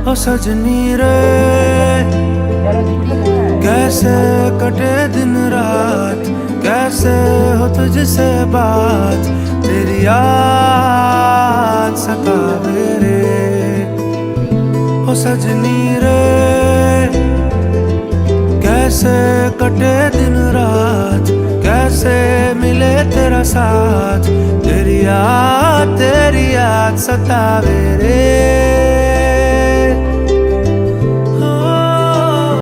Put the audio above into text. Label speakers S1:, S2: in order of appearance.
S1: ओ सजनी रे कैसे कटे दिन रात, कैसे हो तुझसे बात, तेरी याद सतावे रे। ओ सजनी रे कैसे कटे दिन रात, कैसे मिले तेरा साथ, तेरी याद सतावे रे।